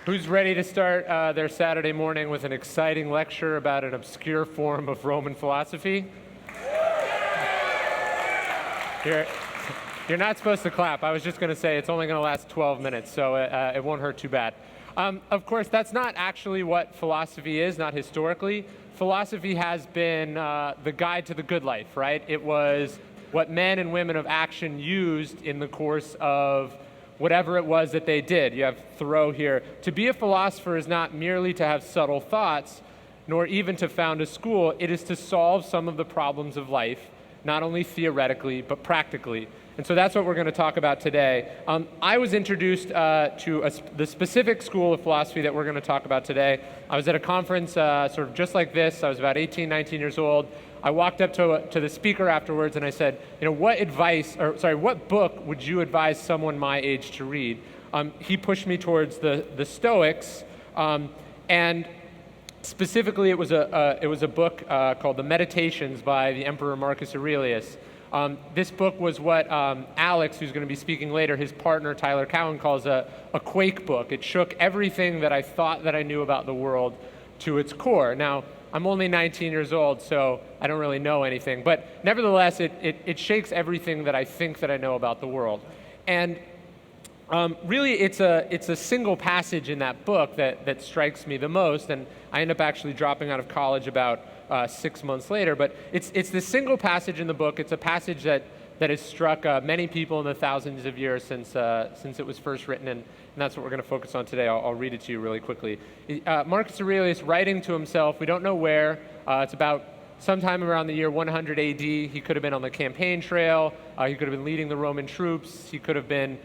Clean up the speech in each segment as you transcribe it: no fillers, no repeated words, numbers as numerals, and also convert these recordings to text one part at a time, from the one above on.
Who's ready to start their Saturday morning with an exciting lecture about an obscure form of Roman philosophy? You're not supposed to clap. I was just going to say it's only going to last 12 minutes, so it won't hurt too bad. Of course, that's not actually what philosophy is, not historically. Philosophy has been the guide to the good life, right? It was what men and women of action used in the course of whatever it was that they did. You have Thoreau here. To be a philosopher is not merely to have subtle thoughts, nor even to found a school. It is to solve some of the problems of life, not only theoretically, but practically. And so that's what we're going to talk about today. I was introduced to the specific school of philosophy that we're going to talk about today. I was at a conference sort of just like this. I was about 18, 19 years old. I walked up to the speaker afterwards and I said, what book would you advise someone my age to read? He pushed me towards the Stoics, and specifically it was a book called The Meditations by the Emperor Marcus Aurelius. This book was what Alex, who's going to be speaking later, his partner Tyler Cowan, calls a quake book. It shook everything that I thought that I knew about the world to its core. Now, I'm only 19 years old, so I don't really know anything. But nevertheless, it shakes everything that I think that I know about the world. And really, it's a single passage in that book that strikes me the most. And I end up actually dropping out of college about 6 months later. But it's this single passage in the book. It's a passage that has struck many people in the thousands of years since it was first written, and that's what we're going to focus on today. I'll read it to you really quickly. Marcus Aurelius, writing to himself, we don't know where, it's about sometime around the year 100 AD. He could have been on the campaign trail, he could have been leading the Roman troops, he could have been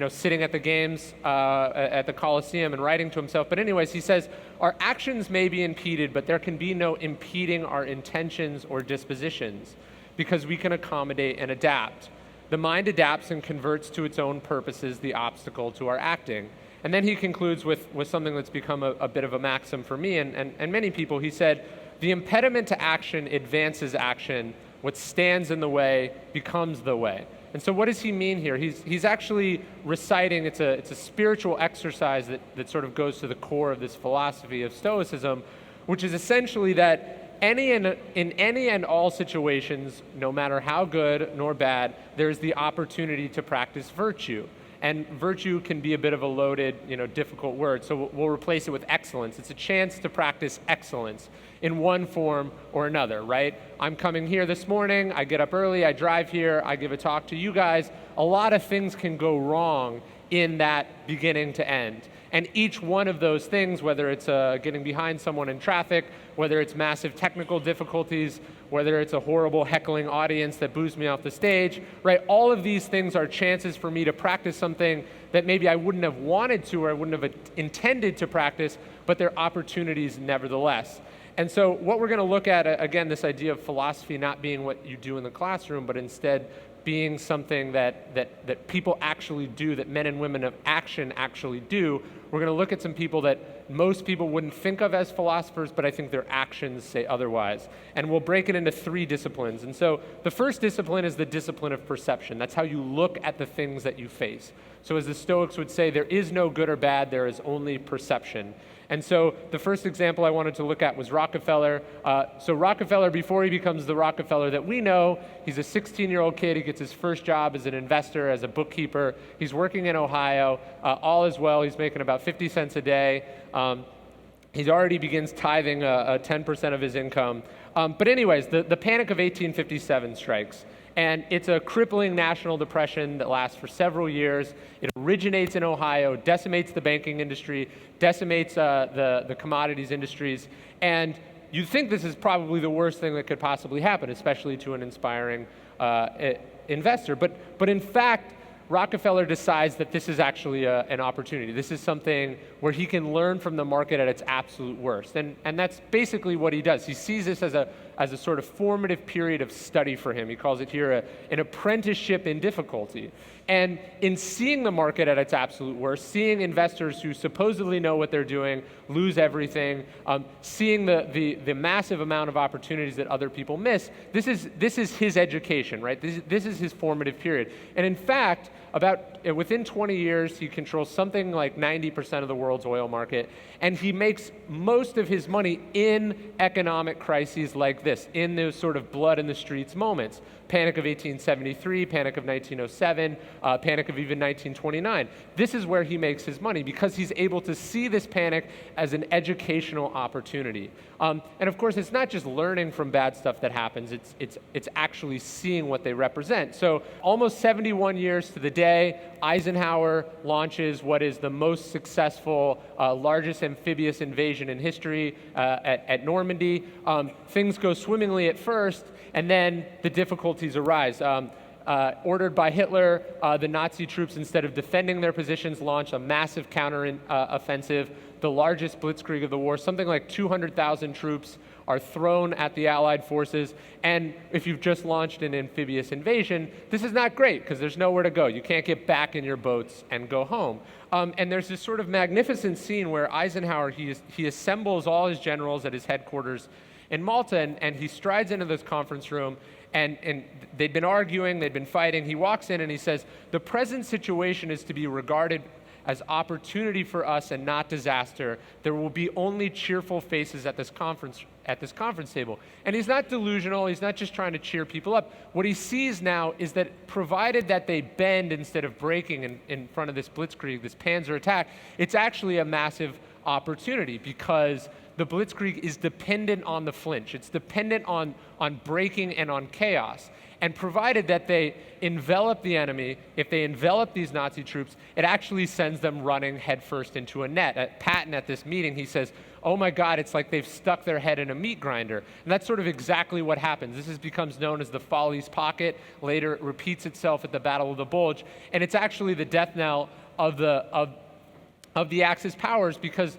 sitting at the games at the Colosseum and writing to himself. But anyways, he says, our actions may be impeded, but there can be no impeding our intentions or dispositions, because we can accommodate and adapt. The mind adapts and converts to its own purposes the obstacle to our acting. And then he concludes with something that's become a bit of a maxim for me and many people. He said, the impediment to action advances action. What stands in the way becomes the way. And so what does he mean here? He's actually reciting, it's a spiritual exercise that sort of goes to the core of this philosophy of Stoicism, which is essentially that in any and all situations, no matter how good nor bad, there's the opportunity to practice virtue. And virtue can be a bit of a loaded, difficult word, so we'll replace it with excellence. It's a chance to practice excellence in one form or another, right? I'm coming here this morning, I get up early, I drive here, I give a talk to you guys. A lot of things can go wrong in that beginning to end. And each one of those things, whether it's getting behind someone in traffic, whether it's massive technical difficulties, whether it's a horrible heckling audience that boos me off the stage, right? All of these things are chances for me to practice something that maybe I wouldn't have wanted to or I wouldn't have intended to practice, but they're opportunities nevertheless. And so what we're going to look at, again, this idea of philosophy not being what you do in the classroom, but instead being something that people actually do, that men and women of action actually do. We're going to look at some people that most people wouldn't think of as philosophers, but I think their actions say otherwise. And we'll break it into 3 disciplines. And so the first discipline is the discipline of perception. That's how you look at the things that you face. So as the Stoics would say, there is no good or bad, there is only perception. And so the first example I wanted to look at was Rockefeller. So Rockefeller, before he becomes the Rockefeller that we know, he's a 16-year-old kid. He gets his first job as an investor, as a bookkeeper. He's working in Ohio. All is well. He's making about 50 cents a day. He already begins tithing 10% of his income. But anyways, the Panic of 1857 strikes. And it's a crippling national depression that lasts for several years. It originates in Ohio, decimates the banking industry, decimates the commodities industries. And you'd think this is probably the worst thing that could possibly happen, especially to an inspiring investor. But in fact, Rockefeller decides that this is actually an opportunity. This is something where he can learn from the market at its absolute worst. And that's basically what he does. He sees this as as a sort of formative period of study for him. He calls it here an apprenticeship in difficulty. And in seeing the market at its absolute worst, seeing investors who supposedly know what they're doing lose everything, seeing the massive amount of opportunities that other people miss, this is his education, right? This is his formative period. And in fact, within 20 years, he controls something like 90% of the world's oil market, and he makes most of his money in economic crises like this, in those sort of blood in the streets moments. Panic of 1873, Panic of 1907, Panic of even 1929. This is where he makes his money because he's able to see this panic as an educational opportunity. And of course, it's not just learning from bad stuff that happens, it's actually seeing what they represent. So almost 71 years to the day, Eisenhower launches what is the most successful, largest amphibious invasion in history at Normandy. Things go swimmingly at first, and then the difficulties arise. Ordered by Hitler, the Nazi troops, instead of defending their positions, launch a massive counter-offensive, the largest blitzkrieg of the war. Something like 200,000 troops are thrown at the Allied forces. And if you've just launched an amphibious invasion, this is not great because there's nowhere to go. You can't get back in your boats and go home. And there's this sort of magnificent scene where Eisenhower, he assembles all his generals at his headquarters in Malta, and he strides into this conference room, and they'd been arguing, they'd been fighting. He walks in and he says, "The present situation is to be regarded as opportunity for us and not disaster. There will be only cheerful faces at this conference table." And he's not delusional, he's not just trying to cheer people up. What he sees now is that provided that they bend instead of breaking in front of this blitzkrieg, this panzer attack, it's actually a massive opportunity because the blitzkrieg is dependent on the flinch. It's dependent on breaking and on chaos. And provided that they envelop the enemy, if they envelop these Nazi troops, it actually sends them running headfirst into a net. At Patton at this meeting, he says, "Oh my God, it's like they've stuck their head in a meat grinder." And that's sort of exactly what happens. This becomes known as the Follies Pocket. Later, it repeats itself at the Battle of the Bulge. And it's actually the death knell of the Axis powers because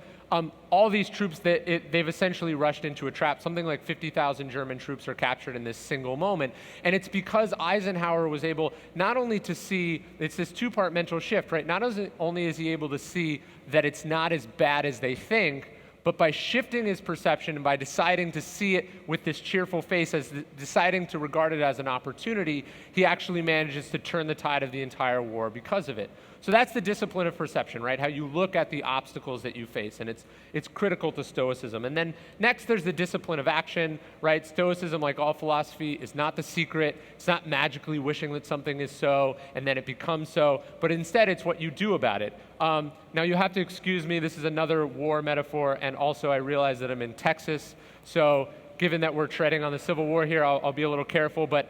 all these troops, they've essentially rushed into a trap. Something like 50,000 German troops are captured in this single moment. And it's because Eisenhower was able not only to see, it's this two-part mental shift, right? Not only is he able to see that it's not as bad as they think, but by shifting his perception and by deciding to see it with this cheerful face, deciding to regard it as an opportunity, he actually manages to turn the tide of the entire war because of it. So that's the discipline of perception, right? How you look at the obstacles that you face, and it's critical to Stoicism. And then next, there's the discipline of action, right? Stoicism, like all philosophy, is not the secret. It's not magically wishing that something is so, and then it becomes so, but instead, it's what you do about it. Now, you have to excuse me. This is another war metaphor, and also I realize that I'm in Texas, so given that we're treading on the Civil War here, I'll be a little careful, but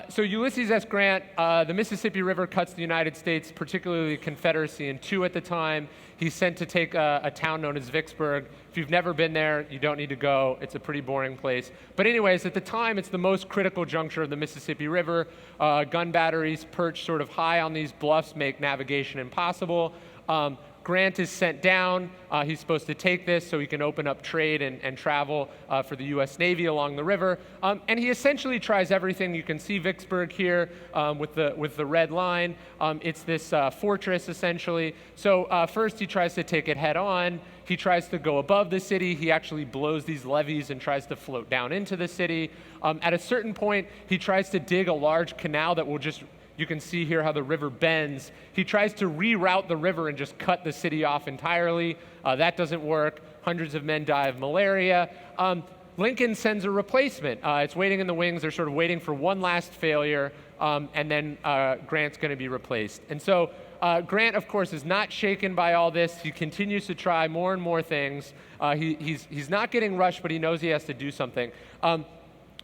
so Ulysses S. Grant, the Mississippi River cuts the United States, particularly the Confederacy, in two at the time. He's sent to take a town known as Vicksburg. If you've never been there, you don't need to go. It's a pretty boring place. But anyways, at the time, it's the most critical juncture of the Mississippi River. Gun batteries perched sort of high on these bluffs make navigation impossible. Grant is sent down. He's supposed to take this so he can open up trade and travel for the U.S. Navy along the river. And he essentially tries everything. You can see Vicksburg here with the red line. It's this fortress, essentially. So first he tries to take it head on. He tries to go above the city. He actually blows these levees and tries to float down into the city. At a certain point, he tries to dig a large canal that will just, you can see here how the river bends. He tries to reroute the river and just cut the city off entirely. That doesn't work. Hundreds of men die of malaria. Lincoln sends a replacement. It's waiting in the wings. They're sort of waiting for one last failure, and then Grant's going to be replaced. And so Grant, of course, is not shaken by all this. He continues to try more and more things. He's not getting rushed, but he knows he has to do something.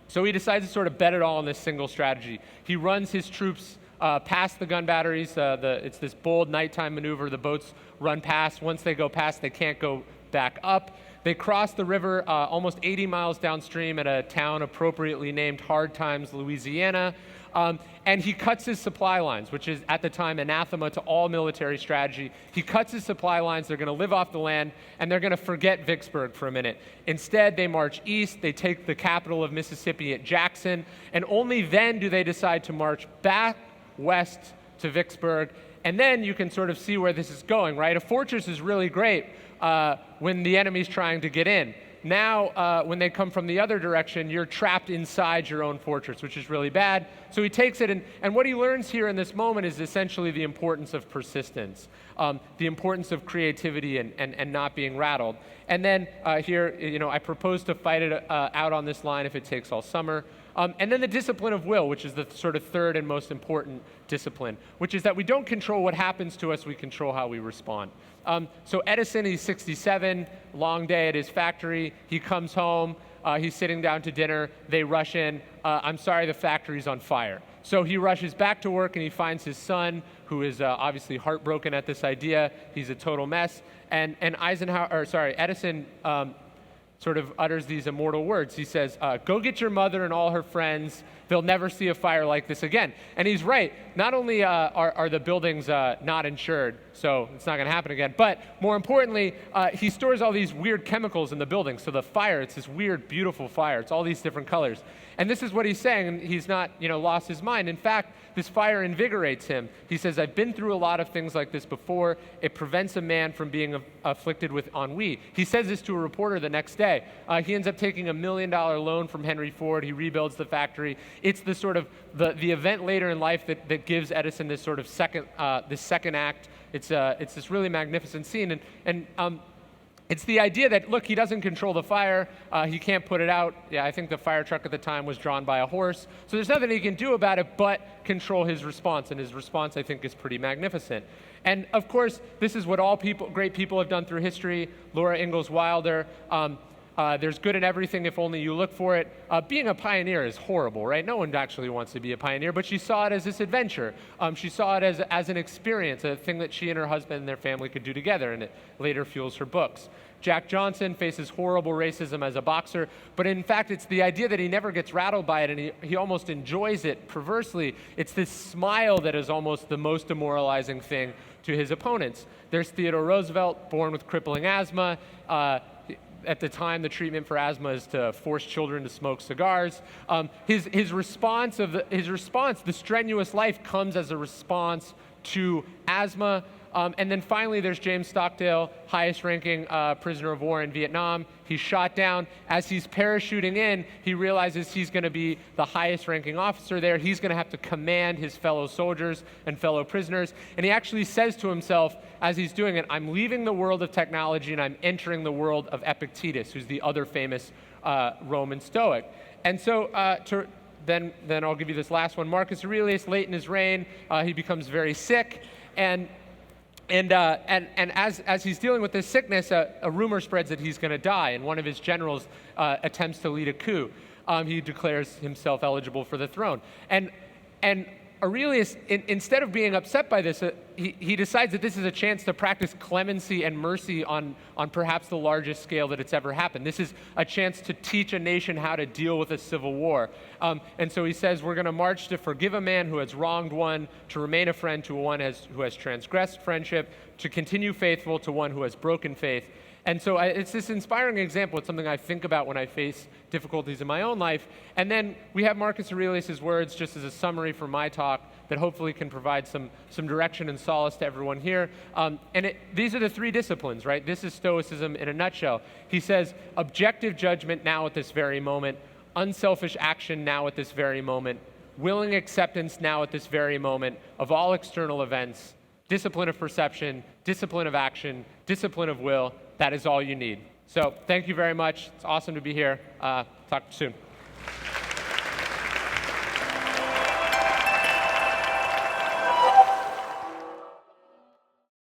So he decides to sort of bet it all on this single strategy. He runs his troops past the gun batteries. It's this bold nighttime maneuver. The boats run past. Once they go past, they can't go back up. They cross the river almost 80 miles downstream at a town appropriately named Hard Times, Louisiana. And he cuts his supply lines, which is at the time anathema to all military strategy. He cuts his supply lines. They're going to live off the land, and they're going to forget Vicksburg for a minute. Instead, they march east. They take the capital of Mississippi at Jackson, and only then do they decide to march back west to Vicksburg. And then you can sort of see where this is going, right? A fortress is really great when the enemy's trying to get in. Now, when they come from the other direction, you're trapped inside your own fortress, which is really bad. So he takes it, and what he learns here in this moment is essentially the importance of persistence, the importance of creativity and not being rattled. And then here, I propose to fight it out on this line if it takes all summer. And then the discipline of will, which is the sort of third and most important discipline, which is that we don't control what happens to us, we control how we respond. So Edison, he's 67, long day at his factory. He comes home, he's sitting down to dinner, they rush in. I'm sorry, the factory's on fire. So he rushes back to work and he finds his son, who is obviously heartbroken at this idea. He's a total mess. And Edison sort of utters these immortal words. He says, go get your mother and all her friends. They'll never see a fire like this again. And he's right. Not only are the buildings not insured, so it's not going to happen again, but more importantly, he stores all these weird chemicals in the building. So the fire, it's this weird, beautiful fire. It's all these different colors. And this is what he's saying, and he's not, lost his mind. In fact, this fire invigorates him. He says, I've been through a lot of things like this before. It prevents a man from being afflicted with ennui. He says this to a reporter the next day. He ends up taking $1 million loan from Henry Ford. He rebuilds the factory. It's the sort of the event later in life that gives Edison this sort of second act. It's this really magnificent scene, and it's the idea that, look, he doesn't control the fire. He can't put it out. Yeah, I think the fire truck at the time was drawn by a horse. So there's nothing he can do about it but control his response. And his response, I think, is pretty magnificent. And, of course, this is what all great people have done through history. Laura Ingalls Wilder. There's good in everything if only you look for it. Being a pioneer is horrible, right? No one actually wants to be a pioneer, but she saw it as this adventure. She saw it as an experience, a thing that she and her husband and their family could do together, and it later fuels her books. Jack Johnson faces horrible racism as a boxer, but in fact, it's the idea that he never gets rattled by it, and he almost enjoys it perversely. It's this smile that is almost the most demoralizing thing to his opponents. There's Theodore Roosevelt, born with crippling asthma. At the time, the treatment for asthma is to force children to smoke cigars. His response, the strenuous life, comes as a response to asthma. And then finally, there's James Stockdale, highest-ranking prisoner of war in Vietnam. He's shot down. As he's parachuting in, he realizes he's going to be the highest-ranking officer there. He's going to have to command his fellow soldiers and fellow prisoners. And he actually says to himself, as he's doing it, I'm leaving the world of technology and I'm entering the world of Epictetus, who's the other famous Roman Stoic. And so then I'll give you this last one. Marcus Aurelius, late in his reign, he becomes very sick. And as he's dealing with this sickness, a rumor spreads that he's going to die, and one of his generals attempts to lead a coup. He declares himself eligible for the throne. And Aurelius, instead of being upset by this, he decides that this is a chance to practice clemency and mercy on perhaps the largest scale that it's ever happened. This is a chance to teach a nation how to deal with a civil war. And so he says, we're going to march to forgive a man who has wronged one, to remain a friend to one who has transgressed friendship, to continue faithful to one who has broken faith. And so it's this inspiring example. It's something I think about when I face difficulties in my own life. And then we have Marcus Aurelius' words just as a summary for my talk that hopefully can provide some direction and solace to everyone here. These are the three disciplines, right? This is Stoicism in a nutshell. He says, objective judgment now at this very moment, unselfish action now at this very moment, willing acceptance now at this very moment of all external events, discipline of perception, discipline of action, discipline of will. That is all you need. So thank you very much. It's awesome to be here. Talk soon.